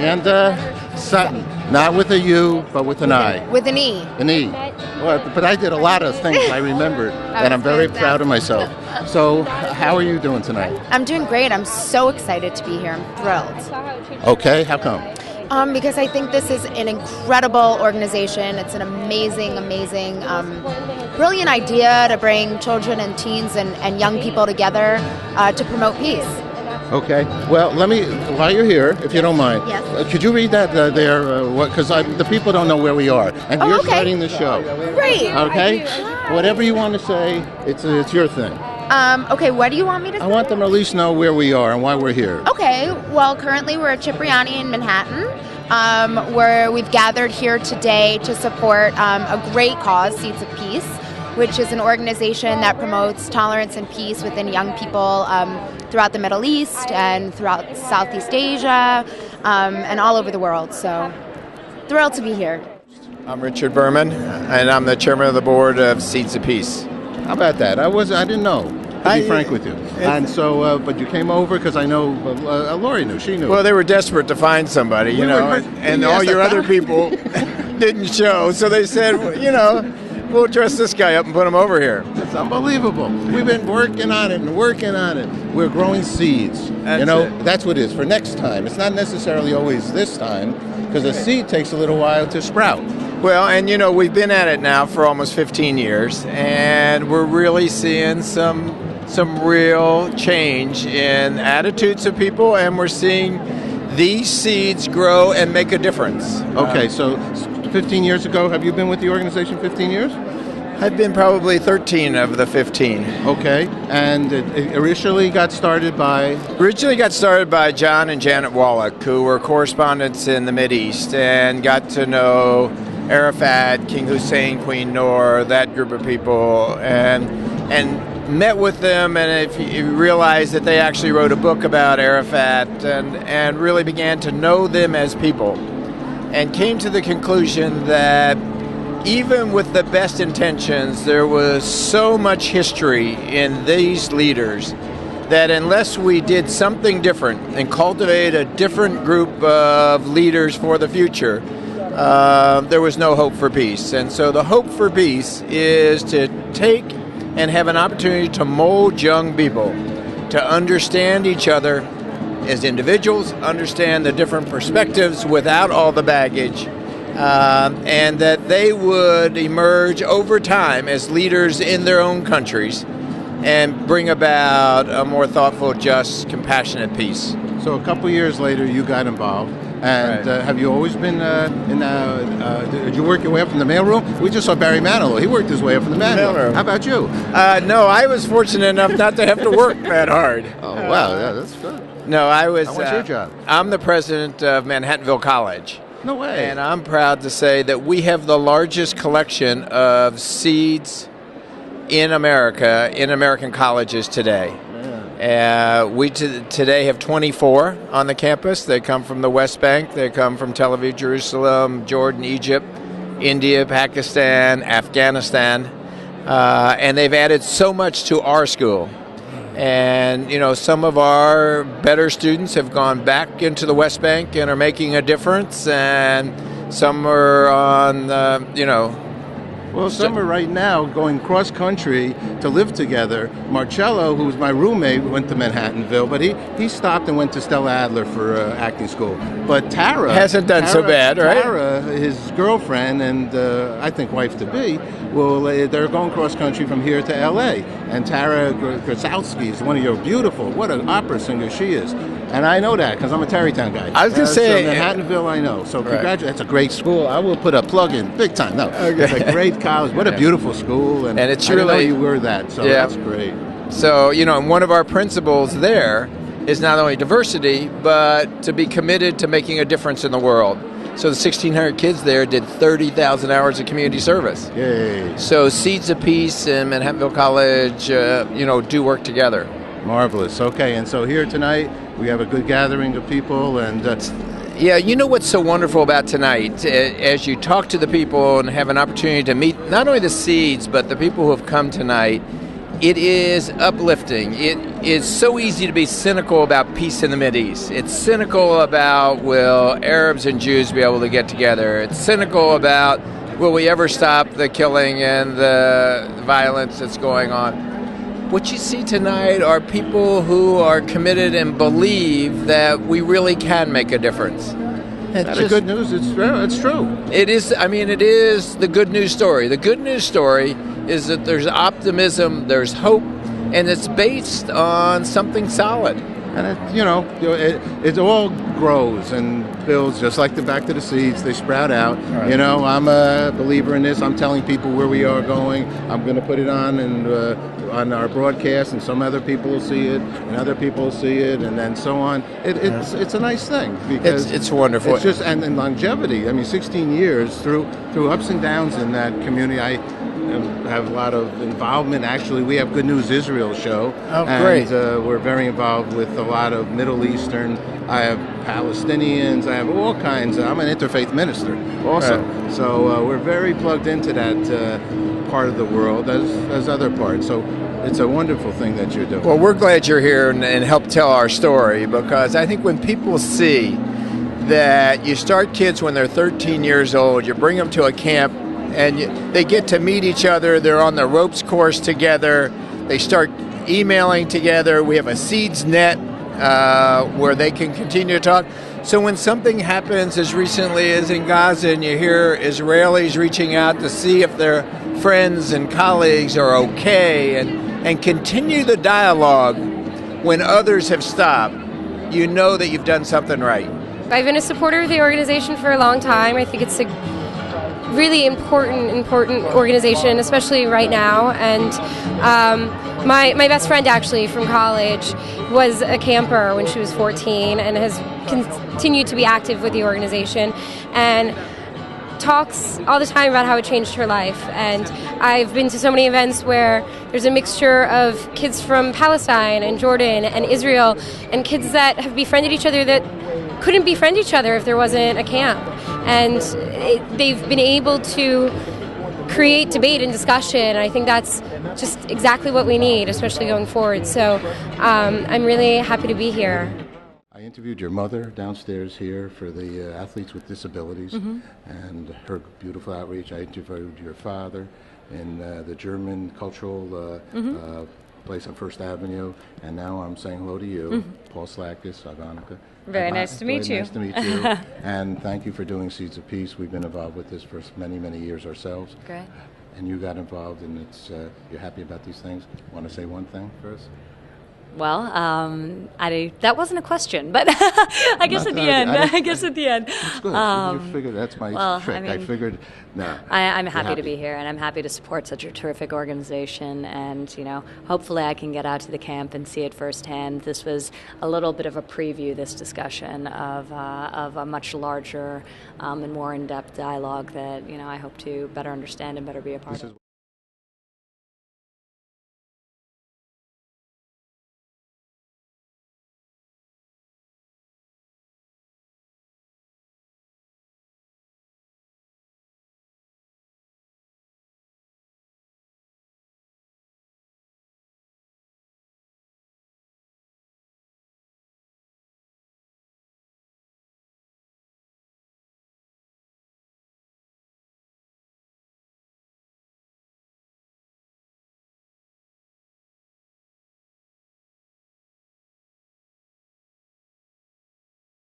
Amanda Sutton. Not with a U, but with an I. With an E. An E. Well, but I did a lot of things I remembered, and I'm very proud of myself. So, how are you doing tonight? I'm doing great. I'm so excited to be here. I'm thrilled. Okay, how come? Because I think this is an incredible organization. It's an amazing, brilliant idea to bring children and teens and young people together to promote peace. Okay. Well, let me, while you're here, if you don't mind, Yes. Could you read that there? Because the people don't know where we are, and you're starting the show. Great. Okay. Whatever you want to say, it's your thing. Okay, what do you want me to say? I want them to at least know where we are and why we're here. Okay, well, currently we're at Cipriani in Manhattan, where we've gathered here today to support a great cause, Seeds of Peace, which is an organization that promotes tolerance and peace within young people throughout the Middle East and throughout Southeast Asia and all over the world. So, thrilled to be here. I'm Richard Berman, and I'm the chairman of the board of Seeds of Peace. How about that? I didn't know. To be frank with you. And so, but you came over because I know Lori knew. She knew. Well, they were desperate to find somebody, and all your other people didn't show. So they said, we'll dress this guy up and put him over here. It's unbelievable. We've been working on it and working on it. We're growing seeds. That's what it is for next time. It's not necessarily always this time because a seed takes a little while to sprout. Well, and we've been at it now for almost 15 years, and we're really seeing some real change in attitudes of people, and we're seeing these seeds grow and make a difference. Okay, so 15 years ago, have you been with the organization 15 years? I've been probably 13 of the 15. Okay, and it originally got started by? Originally got started by John and Janet Wallach, who were correspondents in the Mideast, and got to know Arafat, King Hussein, Queen Noor, that group of people, and met with them, and if you realize that they actually wrote a book about Arafat and really began to know them as people, and came to the conclusion that even with the best intentions, there was so much history in these leaders that unless we did something different and cultivate a different group of leaders for the future, there was no hope for peace. And so the hope for peace is to take and have an opportunity to mold young people to understand each other as individuals, understand the different perspectives without all the baggage, and that they would emerge over time as leaders in their own countries and bring about a more thoughtful, just, compassionate peace. So a couple years later, you got involved. And have you always been did you work your way up from the mailroom? We just saw Barry Manilow. He worked his way up from the mailroom. How about you? No, I was fortunate enough not to have to work that hard. Oh, wow. Yeah, that's good. No, I was... What's your job? I'm the president of Manhattanville College. No way. And I'm proud to say that we have the largest collection of seeds in America, in American colleges today. We today have 24 on the campus. They come from the West Bank. They come from Tel Aviv, Jerusalem, Jordan, Egypt, India, Pakistan, Afghanistan. And they've added so much to our school. And, some of our better students have gone back into the West Bank and are making a difference. And some are on, Well, some are right now going cross-country to live together. Marcello, who was my roommate, went to Manhattanville, but he stopped and went to Stella Adler for acting school. But Tara... hasn't done so bad, right? Tara, his girlfriend and I think wife-to-be, they're going cross-country from here to L.A. And Tara Grasowski is one of your beautiful... What an opera singer she is. And I know that because I'm a Tarrytown guy. I was going to say... So Manhattanville, I know. So congratulations. That's a great school. I will put a plug in big time. No, okay. It's a great college. What a beautiful school. And it's I really... didn't know you were that, so that's great. So, and one of our principles there is not only diversity, but to be committed to making a difference in the world. So the 1,600 kids there did 30,000 hours of community service. Yay. So Seeds of Peace and Manhattanville College, do work together. Marvelous. Okay, and so here tonight, we have a good gathering of people, and yeah, what's so wonderful about tonight, as you talk to the people and have an opportunity to meet not only the seeds, but the people who have come tonight, it is uplifting. It is so easy to be cynical about peace in the Mideast. It's cynical about, will Arabs and Jews be able to get together? It's cynical about, will we ever stop the killing and the violence that's going on? What you see tonight are people who are committed and believe that we really can make a difference. The good news, it's true. It is, it is the good news story. The good news story is that there's optimism, there's hope, and it's based on something solid. And it all grows and builds, just like back to the seeds. They sprout out. Right. I'm a believer in this. I'm telling people where we are going. I'm going to put it on on our broadcast, and some other people will see it, and other people will see it, and then so on. It's a nice thing because it's wonderful. It's just and longevity. 16 years through ups and downs in that community. I have a lot of involvement. Actually, we have Good News Israel show. Oh, great. And we're very involved with a lot of Middle Eastern. I have Palestinians. I have all kinds. I'm an interfaith minister also. Right. So we're very plugged into that part of the world as other parts. So it's a wonderful thing that you're doing. Well, we're glad you're here and help tell our story, because I think when people see that you start kids when they're 13 years old, you bring them to a camp, and they get to meet each other. They're on the ropes course together. They start emailing together. We have a seeds net where they can continue to talk. So when something happens as recently as in Gaza, and you hear Israelis reaching out to see if their friends and colleagues are okay, and continue the dialogue when others have stopped, you know that you've done something right. I've been a supporter of the organization for a long time. I think it's a really important organization, especially right now. And my best friend, actually, from college, was a camper when she was 14 and has continued to be active with the organization and talks all the time about how it changed her life. And I've been to so many events where there's a mixture of kids from Palestine and Jordan and Israel and kids that have befriended each other that couldn't befriend each other if there wasn't a camp. And they've been able to create debate and discussion. I think that's just exactly what we need, especially going forward. So I'm really happy to be here. I interviewed your mother downstairs here for the Athletes with Disabilities and her beautiful outreach. I interviewed your father in the German cultural place on First Avenue, and now I'm saying hello to you, Paul Slakis, Ivanica. Very nice to meet you. Nice to meet you. And thank you for doing Seeds of Peace. We've been involved with this for many, many years ourselves. Great. And you got involved, and you're happy about these things. Want to say one thing first? Well, that wasn't a question, but I guess at the end. It's good. You figured that's my trick. I figured. No. I'm happy to be here, and I'm happy to support such a terrific organization. And hopefully, I can get out to the camp and see it firsthand. This was a little bit of a preview. This discussion of a much larger and more in-depth dialogue that I hope to better understand and better be a part of.